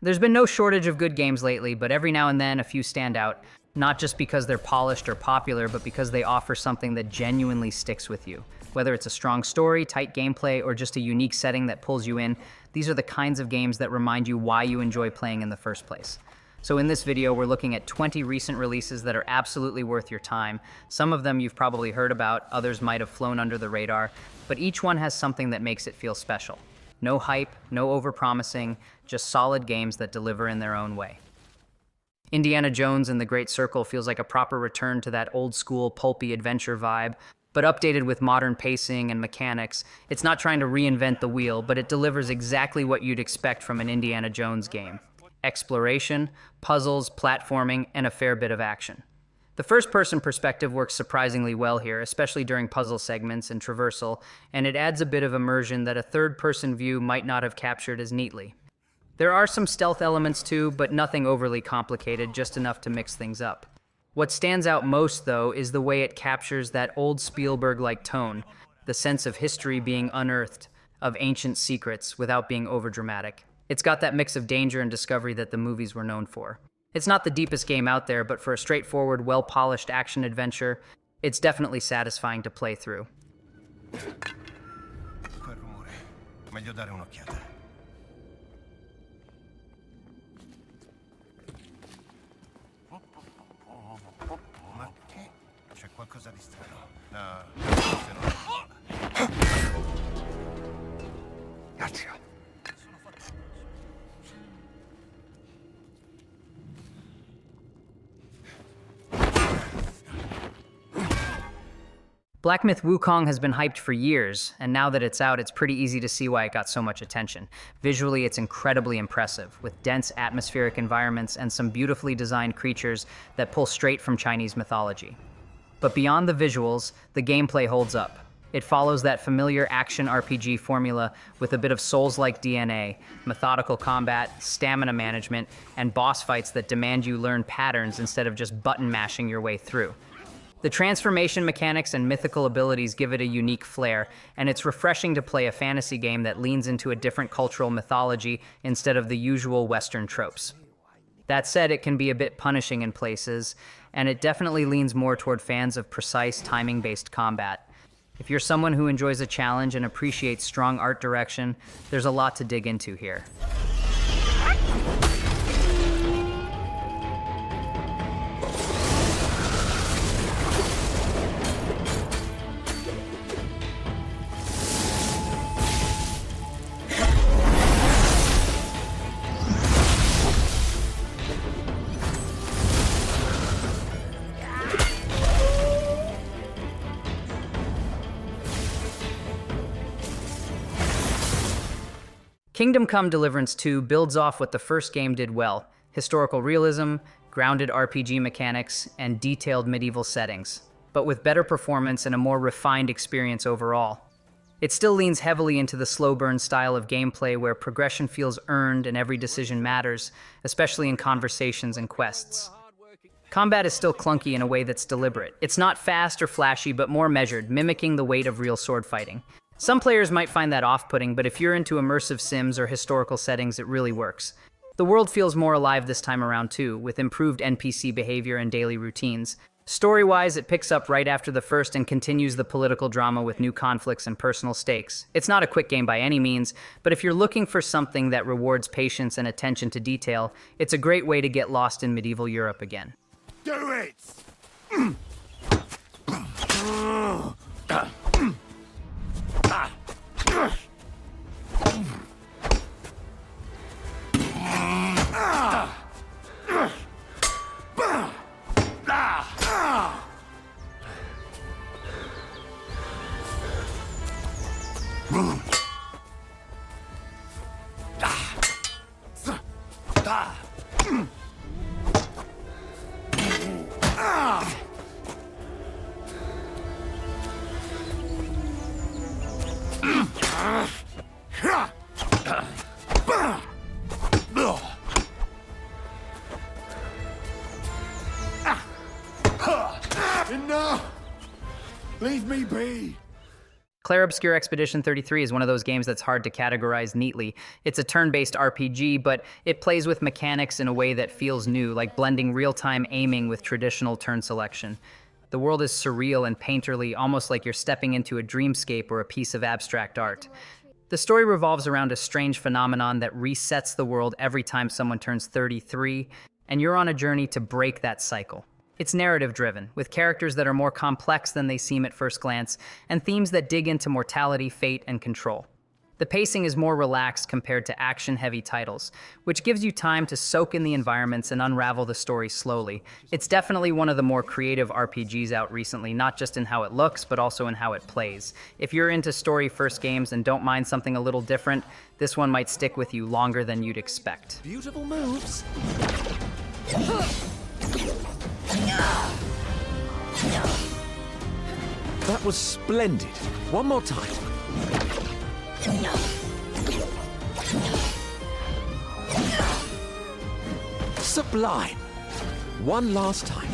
There's been no shortage of good games lately, but every now and then a few stand out, not just because they're polished or popular, but because they offer something that genuinely sticks with you. Whether it's a strong story, tight gameplay, or just a unique setting that pulls you in, these are the kinds of games that remind you why you enjoy playing in the first place. So in this video, we're looking at 20 recent releases that are absolutely worth your time. Some of them you've probably heard about, others might have flown under the radar, but each one has something that makes it feel special. No hype, no overpromising, just solid games that deliver in their own way. Indiana Jones and the Great Circle feels like a proper return to that old-school, pulpy adventure vibe, but updated with modern pacing and mechanics. It's not trying to reinvent the wheel, but it delivers exactly what you'd expect from an Indiana Jones game. Exploration, puzzles, platforming, and a fair bit of action. The first-person perspective works surprisingly well here, especially during puzzle segments and traversal, and it adds a bit of immersion that a third-person view might not have captured as neatly. There are some stealth elements too, but nothing overly complicated, just enough to mix things up. What stands out most, though, is the way it captures that old Spielberg-like tone, the sense of history being unearthed, of ancient secrets, without being overdramatic. It's got that mix of danger and discovery that the movies were known for. It's not the deepest game out there, but for a straightforward, well-polished action adventure, it's definitely satisfying to play through. Quel rumore. Meglio dare un'occhiata. Ma che? C'è qualcosa di strano. No, se non... Grazie. Black Myth Wukong has been hyped for years, and now that it's out, it's pretty easy to see why it got so much attention. Visually, it's incredibly impressive, with dense atmospheric environments and some beautifully designed creatures that pull straight from Chinese mythology. But beyond the visuals, the gameplay holds up. It follows that familiar action RPG formula with a bit of Souls-like DNA, methodical combat, stamina management, and boss fights that demand you learn patterns instead of just button mashing your way through. The transformation mechanics and mythical abilities give it a unique flair, and it's refreshing to play a fantasy game that leans into a different cultural mythology instead of the usual Western tropes. That said, it can be a bit punishing in places, and it definitely leans more toward fans of precise, timing-based combat. If you're someone who enjoys a challenge and appreciates strong art direction, there's a lot to dig into here. Kingdom Come: Deliverance II builds off what the first game did well: historical realism, grounded RPG mechanics, and detailed medieval settings, but with better performance and a more refined experience overall. It still leans heavily into the slow burn style of gameplay where progression feels earned and every decision matters, especially in conversations and quests. Combat is still clunky in a way that's deliberate. It's not fast or flashy, but more measured, mimicking the weight of real sword fighting. Some players might find that off-putting, but if you're into immersive sims or historical settings, it really works. The world feels more alive this time around too, with improved NPC behavior and daily routines. Story-wise, it picks up right after the first and continues the political drama with new conflicts and personal stakes. It's not a quick game by any means, but if you're looking for something that rewards patience and attention to detail, it's a great way to get lost in medieval Europe again. Do it! Enough! Leave me be! Clair Obscur Expedition 33 is one of those games that's hard to categorize neatly. It's a turn-based RPG, but it plays with mechanics in a way that feels new, like blending real-time aiming with traditional turn selection. The world is surreal and painterly, almost like you're stepping into a dreamscape or a piece of abstract art. The story revolves around a strange phenomenon that resets the world every time someone turns 33, and you're on a journey to break that cycle. It's narrative-driven, with characters that are more complex than they seem at first glance, and themes that dig into mortality, fate, and control. The pacing is more relaxed compared to action-heavy titles, which gives you time to soak in the environments and unravel the story slowly. It's definitely one of the more creative RPGs out recently, not just in how it looks, but also in how it plays. If you're into story-first games and don't mind something a little different, this one might stick with you longer than you'd expect. Beautiful moves. That was splendid. One more time. Sublime. One last time.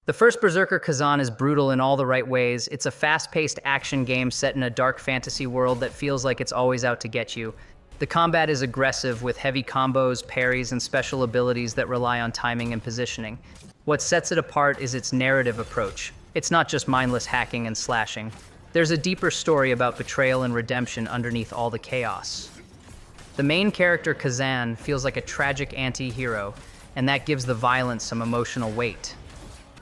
The first Berserker Kazan is brutal in all the right ways. It's a fast-paced action game set in a dark fantasy world that feels like it's always out to get you. The combat is aggressive with heavy combos, parries, and special abilities that rely on timing and positioning. What sets it apart is its narrative approach. It's not just mindless hacking and slashing. There's a deeper story about betrayal and redemption underneath all the chaos. The main character, Kazan, feels like a tragic anti-hero, and that gives the violence some emotional weight.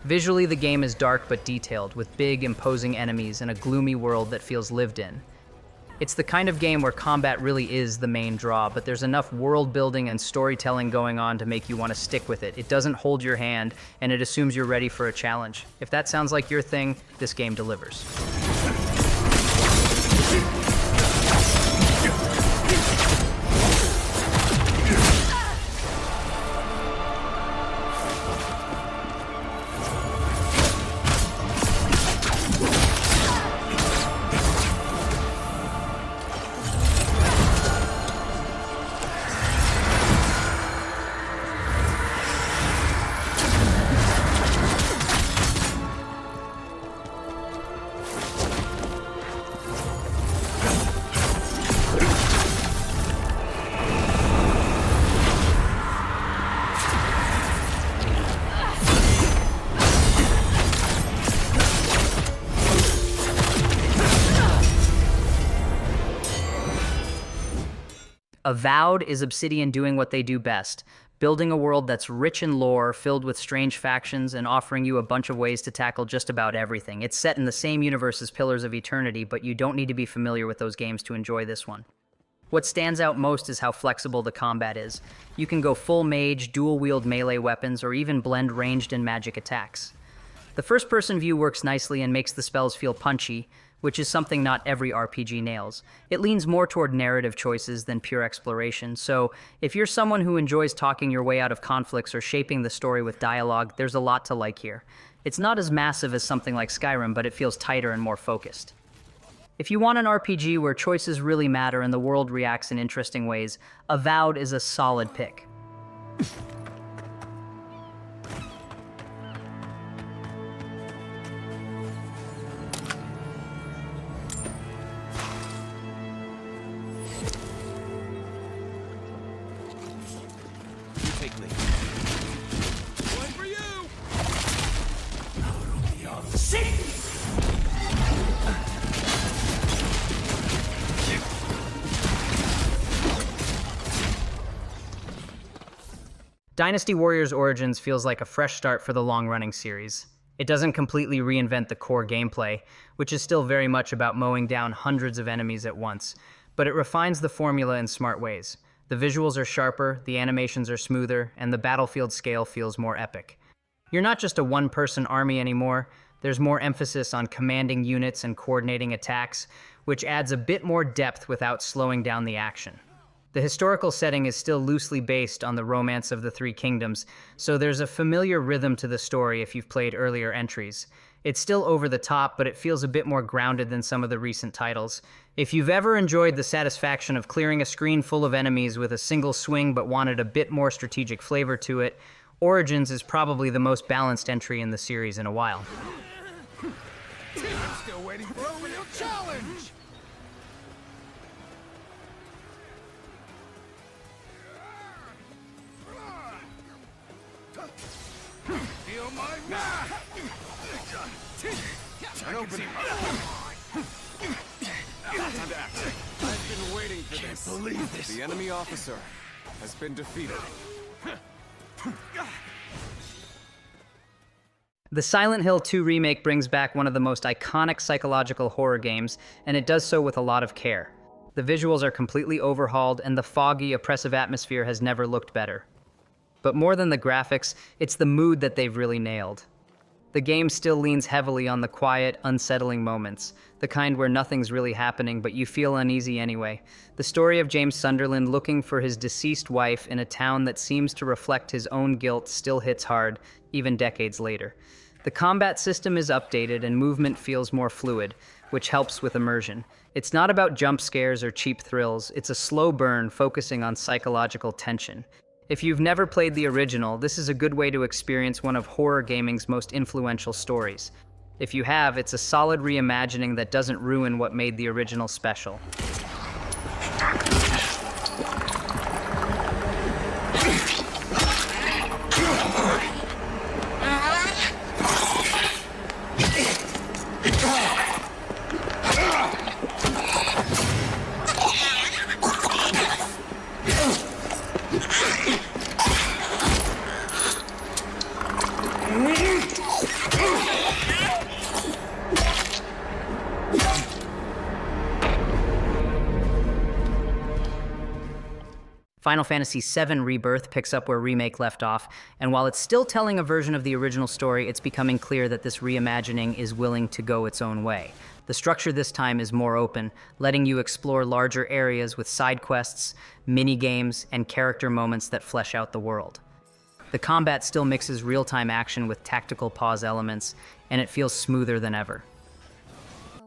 Visually, the game is dark but detailed, with big, imposing enemies and a gloomy world that feels lived in. It's the kind of game where combat really is the main draw, but there's enough world building and storytelling going on to make you want to stick with it. It doesn't hold your hand, and it assumes you're ready for a challenge. If that sounds like your thing, this game delivers. Avowed is Obsidian doing what they do best, building a world that's rich in lore, filled with strange factions, and offering you a bunch of ways to tackle just about everything. It's set in the same universe as Pillars of Eternity, but you don't need to be familiar with those games to enjoy this one. What stands out most is how flexible the combat is. You can go full mage, dual-wield melee weapons, or even blend ranged and magic attacks. The first-person view works nicely and makes the spells feel punchy, which is something not every RPG nails. It leans more toward narrative choices than pure exploration, so if you're someone who enjoys talking your way out of conflicts or shaping the story with dialogue, there's a lot to like here. It's not as massive as something like Skyrim, but it feels tighter and more focused. If you want an RPG where choices really matter and the world reacts in interesting ways, Avowed is a solid pick. Dynasty Warriors Origins feels like a fresh start for the long-running series. It doesn't completely reinvent the core gameplay, which is still very much about mowing down hundreds of enemies at once, but it refines the formula in smart ways. The visuals are sharper, the animations are smoother, and the battlefield scale feels more epic. You're not just a one-person army anymore, there's more emphasis on commanding units and coordinating attacks, which adds a bit more depth without slowing down the action. The historical setting is still loosely based on the Romance of the Three Kingdoms, so there's a familiar rhythm to the story if you've played earlier entries. It's still over the top, but it feels a bit more grounded than some of the recent titles. If you've ever enjoyed the satisfaction of clearing a screen full of enemies with a single swing but wanted a bit more strategic flavor to it, Origins is probably the most balanced entry in the series in a while. I'm still waiting for a real challenge! Feel my wrath! An opening! Time to act. I've been waiting for this. Can't believe this! The enemy officer has been defeated. The Silent Hill 2 remake brings back one of the most iconic psychological horror games, and it does so with a lot of care. The visuals are completely overhauled, and the foggy, oppressive atmosphere has never looked better. But more than the graphics, it's the mood that they've really nailed. The game still leans heavily on the quiet, unsettling moments, the kind where nothing's really happening but you feel uneasy anyway. The story of James Sunderland looking for his deceased wife in a town that seems to reflect his own guilt still hits hard, even decades later. The combat system is updated and movement feels more fluid, which helps with immersion. It's not about jump scares or cheap thrills, it's a slow burn focusing on psychological tension. If you've never played the original, this is a good way to experience one of horror gaming's most influential stories. If you have, it's a solid reimagining that doesn't ruin what made the original special. Final Fantasy VII Rebirth picks up where Remake left off, and while it's still telling a version of the original story, it's becoming clear that this reimagining is willing to go its own way. The structure this time is more open, letting you explore larger areas with side quests, mini-games, and character moments that flesh out the world. The combat still mixes real-time action with tactical pause elements, and it feels smoother than ever.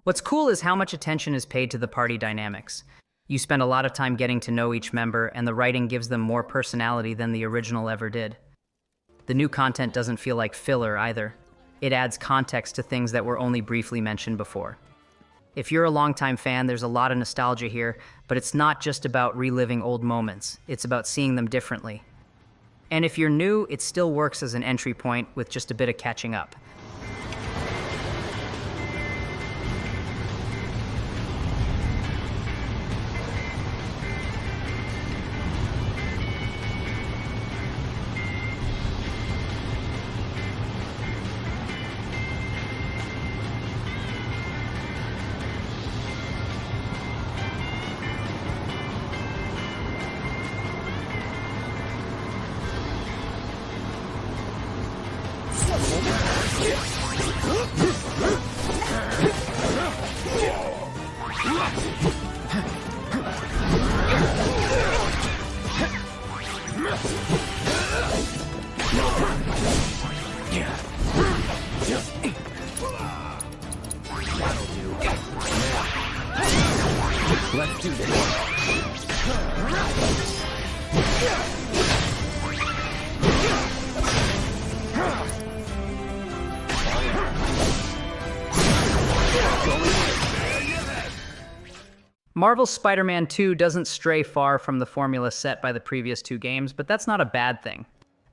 What's cool is how much attention is paid to the party dynamics. You spend a lot of time getting to know each member, and the writing gives them more personality than the original ever did. The new content doesn't feel like filler either. It adds context to things that were only briefly mentioned before. If you're a longtime fan, there's a lot of nostalgia here, but it's not just about reliving old moments, it's about seeing them differently. And if you're new, it still works as an entry point with just a bit of catching up. Let's do this. Marvel's Spider-Man 2 doesn't stray far from the formula set by the previous two games, but that's not a bad thing.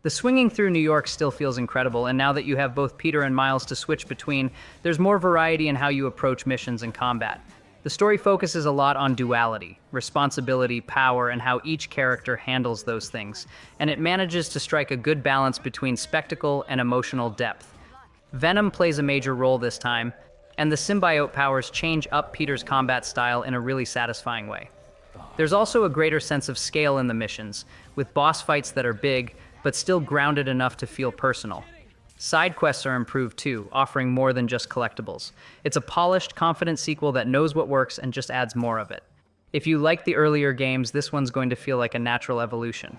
The swinging through New York still feels incredible, and now that you have both Peter and Miles to switch between, there's more variety in how you approach missions and combat. The story focuses a lot on duality, responsibility, power, and how each character handles those things, and it manages to strike a good balance between spectacle and emotional depth. Venom plays a major role this time, and the symbiote powers change up Peter's combat style in a really satisfying way. There's also a greater sense of scale in the missions, with boss fights that are big, but still grounded enough to feel personal. Side quests are improved too, offering more than just collectibles. It's a polished, confident sequel that knows what works and just adds more of it. If you like the earlier games, this one's going to feel like a natural evolution.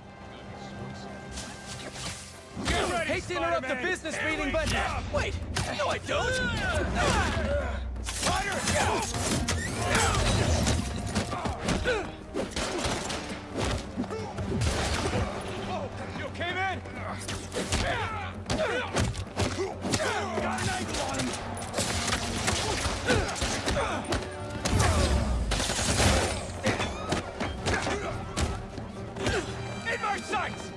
Get ready! hate to interrupt the business meeting, but... Wait! No, I don't! Oh, you okay, man? Got an angle on him! In my sights!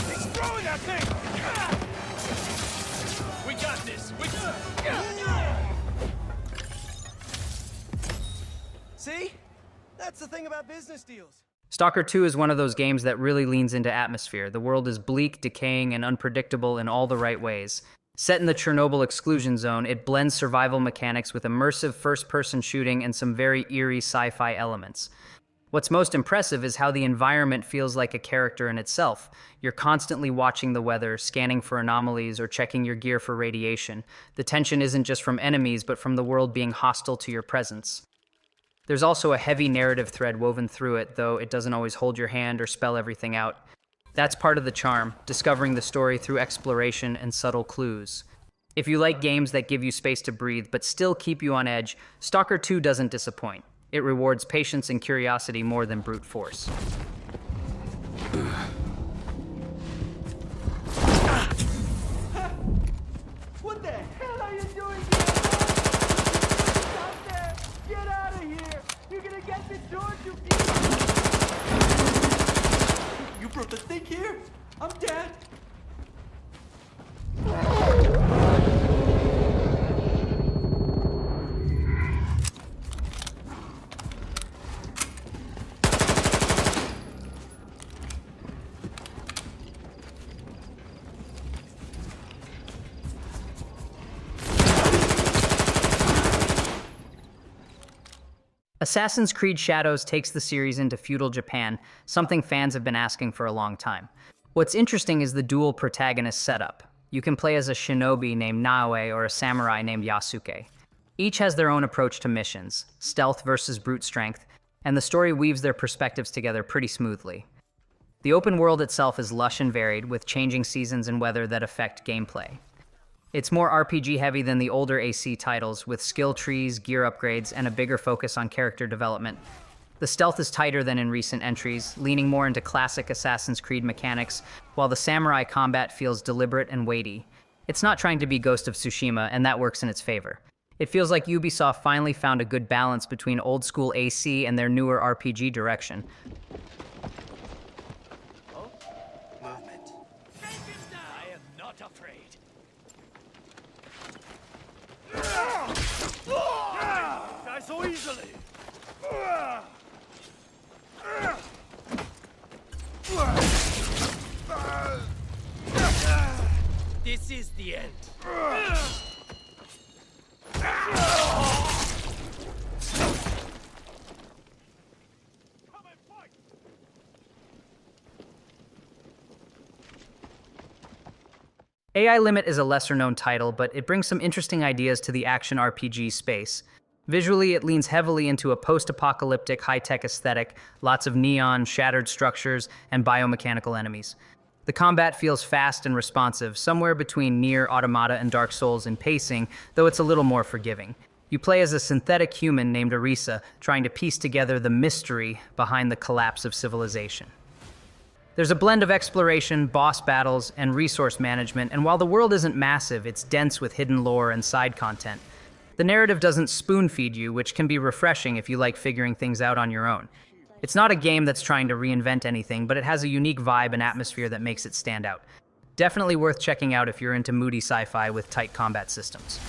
He's throwing that thing! We got this! See? That's the thing about business deals. Stalker 2 is one of those games that really leans into atmosphere. The world is bleak, decaying, and unpredictable in all the right ways. Set in the Chernobyl exclusion zone, it blends survival mechanics with immersive first-person shooting and some very eerie sci-fi elements. What's most impressive is how the environment feels like a character in itself. You're constantly watching the weather, scanning for anomalies, or checking your gear for radiation. The tension isn't just from enemies, but from the world being hostile to your presence. There's also a heavy narrative thread woven through it, though it doesn't always hold your hand or spell everything out. That's part of the charm, discovering the story through exploration and subtle clues. If you like games that give you space to breathe but still keep you on edge, Stalker 2 doesn't disappoint. It rewards patience and curiosity more than brute force. What the hell are you doing here? Stop there! Get out of here! You're gonna get the George, you You brought the thing here? I'm dead! Assassin's Creed Shadows takes the series into feudal Japan, something fans have been asking for a long time. What's interesting is the dual protagonist setup. You can play as a shinobi named Naoe or a samurai named Yasuke. Each has their own approach to missions, stealth versus brute strength, and the story weaves their perspectives together pretty smoothly. The open world itself is lush and varied, with changing seasons and weather that affect gameplay. It's more RPG heavy than the older AC titles, with skill trees, gear upgrades, and a bigger focus on character development. The stealth is tighter than in recent entries, leaning more into classic Assassin's Creed mechanics, while the samurai combat feels deliberate and weighty. It's not trying to be Ghost of Tsushima, and that works in its favor. It feels like Ubisoft finally found a good balance between old-school AC and their newer RPG direction. Movement. I am not afraid. Die so easily! This is the end. AI Limit is a lesser-known title, but it brings some interesting ideas to the action RPG space. Visually, it leans heavily into a post-apocalyptic, high-tech aesthetic, lots of neon, shattered structures, and biomechanical enemies. The combat feels fast and responsive, somewhere between Nier, Automata, and Dark Souls in pacing, though it's a little more forgiving. You play as a synthetic human named Arisa, trying to piece together the mystery behind the collapse of civilization. There's a blend of exploration, boss battles, and resource management, and while the world isn't massive, it's dense with hidden lore and side content. The narrative doesn't spoon-feed you, which can be refreshing if you like figuring things out on your own. It's not a game that's trying to reinvent anything, but it has a unique vibe and atmosphere that makes it stand out. Definitely worth checking out if you're into moody sci-fi with tight combat systems.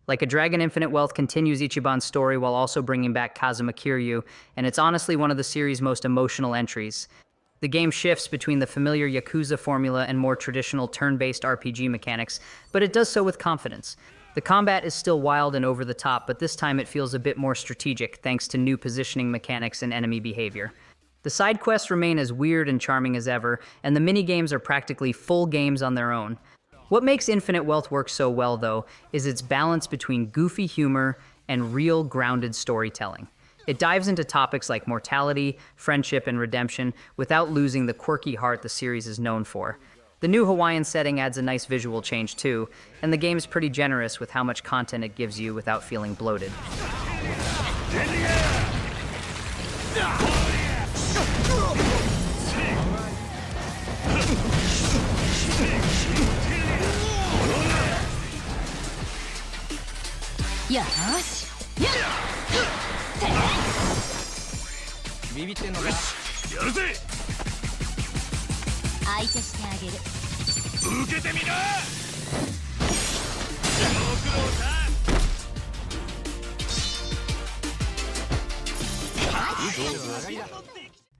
Like a Dragon, Infinite Wealth continues Ichiban's story while also bringing back Kazuma Kiryu, and it's honestly one of the series' most emotional entries. The game shifts between the familiar Yakuza formula and more traditional turn-based RPG mechanics, but it does so with confidence. The combat is still wild and over the top, but this time it feels a bit more strategic thanks to new positioning mechanics and enemy behavior. The side quests remain as weird and charming as ever, and the mini-games are practically full games on their own. What makes Infinite Wealth work so well, though, is its balance between goofy humor and real, grounded storytelling. It dives into topics like mortality, friendship, and redemption without losing the quirky heart the series is known for. The new Hawaiian setting adds a nice visual change too, and the game's pretty generous with how much content it gives you without feeling bloated.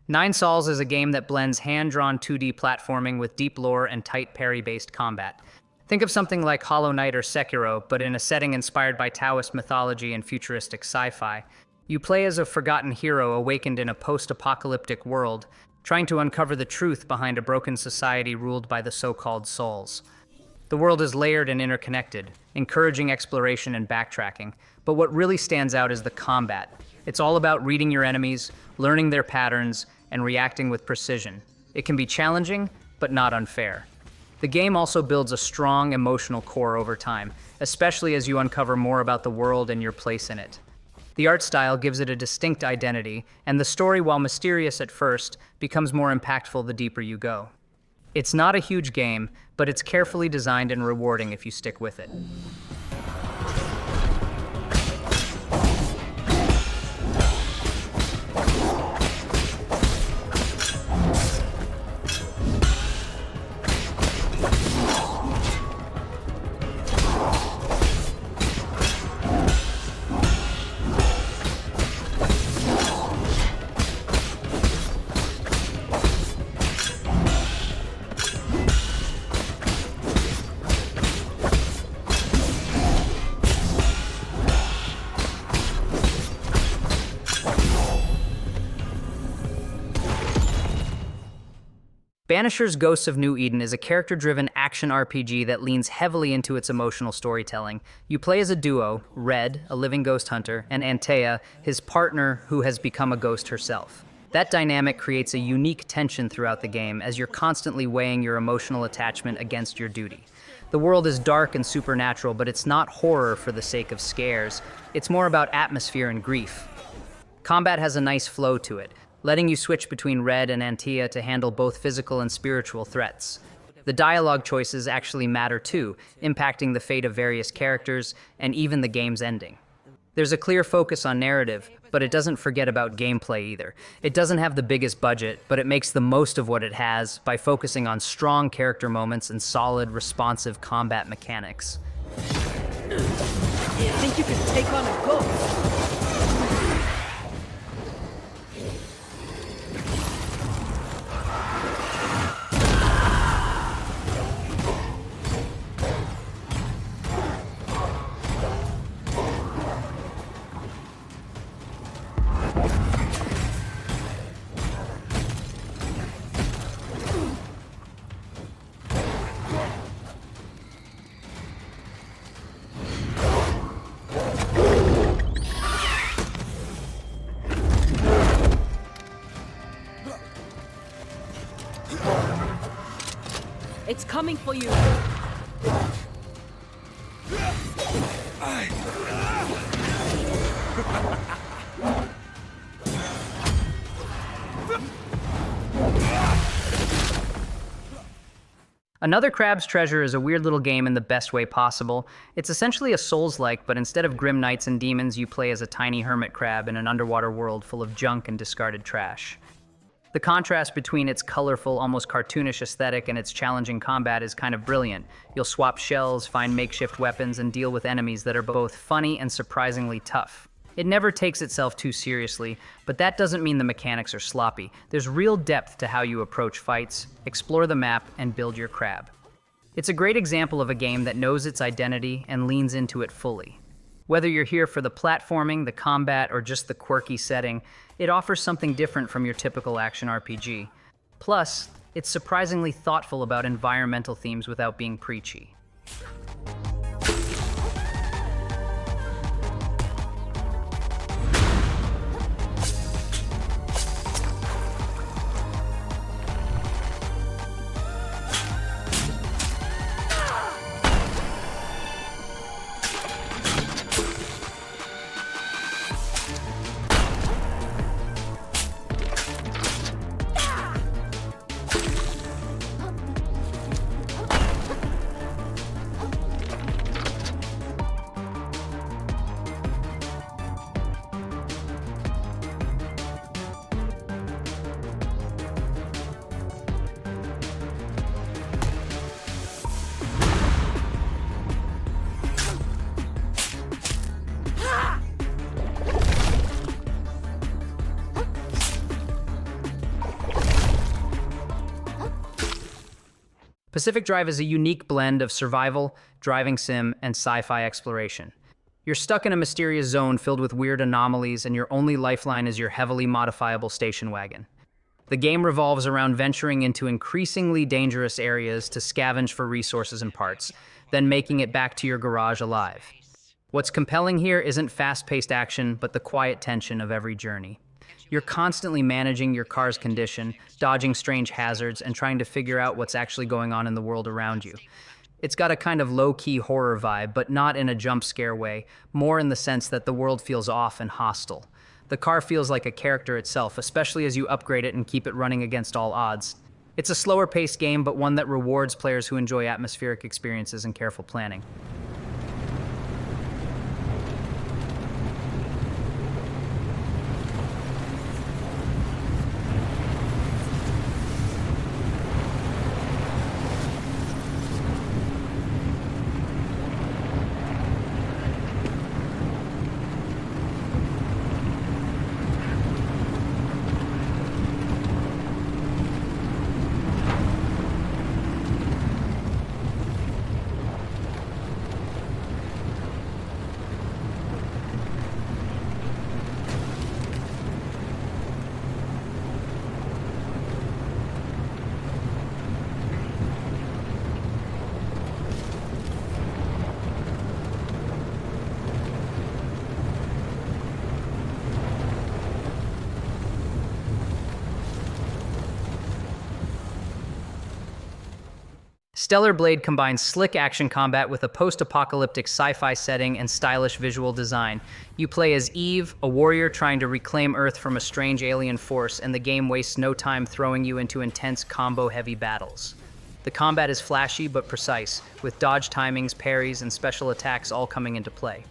Nine Sols is a game that blends hand-drawn 2D platforming with deep lore and tight parry-based combat. Think of something like Hollow Knight or Sekiro, but in a setting inspired by Taoist mythology and futuristic sci-fi. You play as a forgotten hero awakened in a post-apocalyptic world, trying to uncover the truth behind a broken society ruled by the so-called souls. The world is layered and interconnected, encouraging exploration and backtracking, but what really stands out is the combat. It's all about reading your enemies, learning their patterns, and reacting with precision. It can be challenging, but not unfair. The game also builds a strong emotional core over time, especially as you uncover more about the world and your place in it. The art style gives it a distinct identity, and the story, while mysterious at first, becomes more impactful the deeper you go. It's not a huge game, but it's carefully designed and rewarding if you stick with it. Banisher's Ghosts of New Eden is a character-driven action RPG that leans heavily into its emotional storytelling. You play as a duo, Red, a living ghost hunter, and Antea, his partner who has become a ghost herself. That dynamic creates a unique tension throughout the game as you're constantly weighing your emotional attachment against your duty. The world is dark and supernatural, but it's not horror for the sake of scares. It's more about atmosphere and grief. Combat has a nice flow to it, letting you switch between Red and Antea to handle both physical and spiritual threats. The dialogue choices actually matter too, impacting the fate of various characters and even the game's ending. There's a clear focus on narrative, but it doesn't forget about gameplay either. It doesn't have the biggest budget, but it makes the most of what it has by focusing on strong character moments and solid, responsive combat mechanics. Think you can take on a ghost? It's coming for you. Another Crab's Treasure is a weird little game in the best way possible. It's essentially a Souls-like, but instead of grim knights and demons, you play as a tiny hermit crab in an underwater world full of junk and discarded trash. The contrast between its colorful, almost cartoonish aesthetic and its challenging combat is kind of brilliant. You'll swap shells, find makeshift weapons, and deal with enemies that are both funny and surprisingly tough. It never takes itself too seriously, but that doesn't mean the mechanics are sloppy. There's real depth to how you approach fights, explore the map, and build your crab. It's a great example of a game that knows its identity and leans into it fully. Whether you're here for the platforming, the combat, or just the quirky setting, it offers something different from your typical action RPG. Plus, it's surprisingly thoughtful about environmental themes without being preachy. Pacific Drive is a unique blend of survival, driving sim, and sci-fi exploration. You're stuck in a mysterious zone filled with weird anomalies, and your only lifeline is your heavily modifiable station wagon. The game revolves around venturing into increasingly dangerous areas to scavenge for resources and parts, then making it back to your garage alive. What's compelling here isn't fast-paced action, but the quiet tension of every journey. You're constantly managing your car's condition, dodging strange hazards, and trying to figure out what's actually going on in the world around you. It's got a kind of low-key horror vibe, but not in a jump scare way, more in the sense that the world feels off and hostile. The car feels like a character itself, especially as you upgrade it and keep it running against all odds. It's a slower-paced game, but one that rewards players who enjoy atmospheric experiences and careful planning. Stellar Blade combines slick action combat with a post-apocalyptic sci-fi setting and stylish visual design. You play as Eve, a warrior trying to reclaim Earth from a strange alien force, and the game wastes no time throwing you into intense combo-heavy battles. The combat is flashy but precise, with dodge timings, parries, and special attacks all coming into play.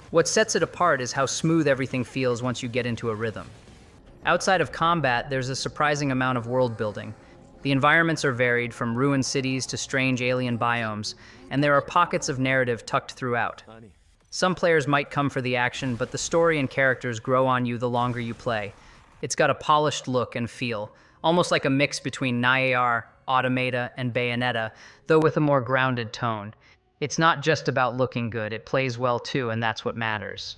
What sets it apart is how smooth everything feels once you get into a rhythm. Outside of combat, there's a surprising amount of world building. The environments are varied, from ruined cities to strange alien biomes, and there are pockets of narrative tucked throughout. Some players might come for the action, but the story and characters grow on you the longer you play. It's got a polished look and feel, almost like a mix between Nier, Automata, and Bayonetta, though with a more grounded tone. It's not just about looking good, it plays well too, and that's what matters.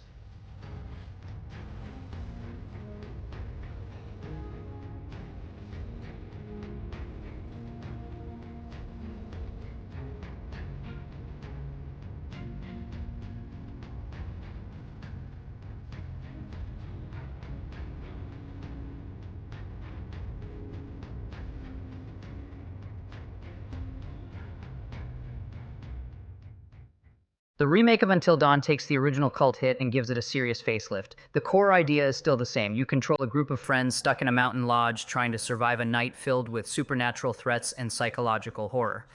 The remake of Until Dawn takes the original cult hit and gives it a serious facelift. The core idea is still the same. You control a group of friends stuck in a mountain lodge trying to survive a night filled with supernatural threats and psychological horror.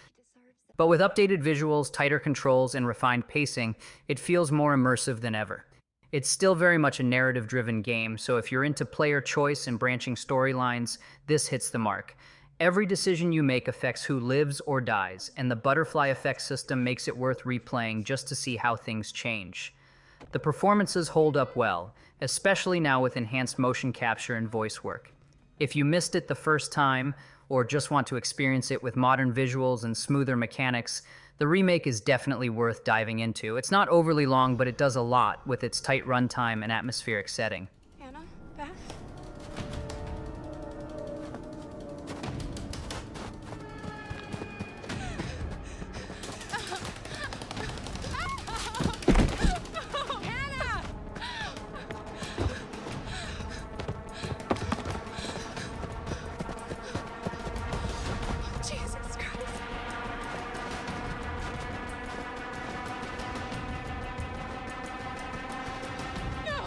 But with updated visuals, tighter controls, and refined pacing, it feels more immersive than ever. It's still very much a narrative-driven game, so if you're into player choice and branching storylines, this hits the mark. Every decision you make affects who lives or dies, and the butterfly effect system makes it worth replaying just to see how things change. The performances hold up well, especially now with enhanced motion capture and voice work. If you missed it the first time, or just want to experience it with modern visuals and smoother mechanics, the remake is definitely worth diving into. It's not overly long, but it does a lot with its tight runtime and atmospheric setting. Anna? Beth? Hannah! Jesus Christ. No!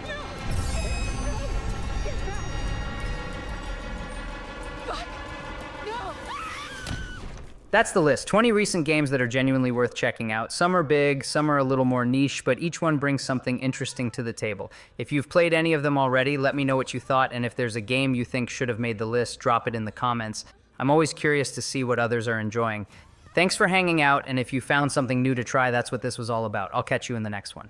No! Get back! Fuck! No! That's the list. 20 recent games that are genuinely worth checking out. Some are big, some are a little more niche, but each one brings something interesting to the table. If you've played any of them already, let me know what you thought, and if there's a game you think should have made the list, drop it in the comments. I'm always curious to see what others are enjoying. Thanks for hanging out, and if you found something new to try, that's what this was all about. I'll catch you in the next one.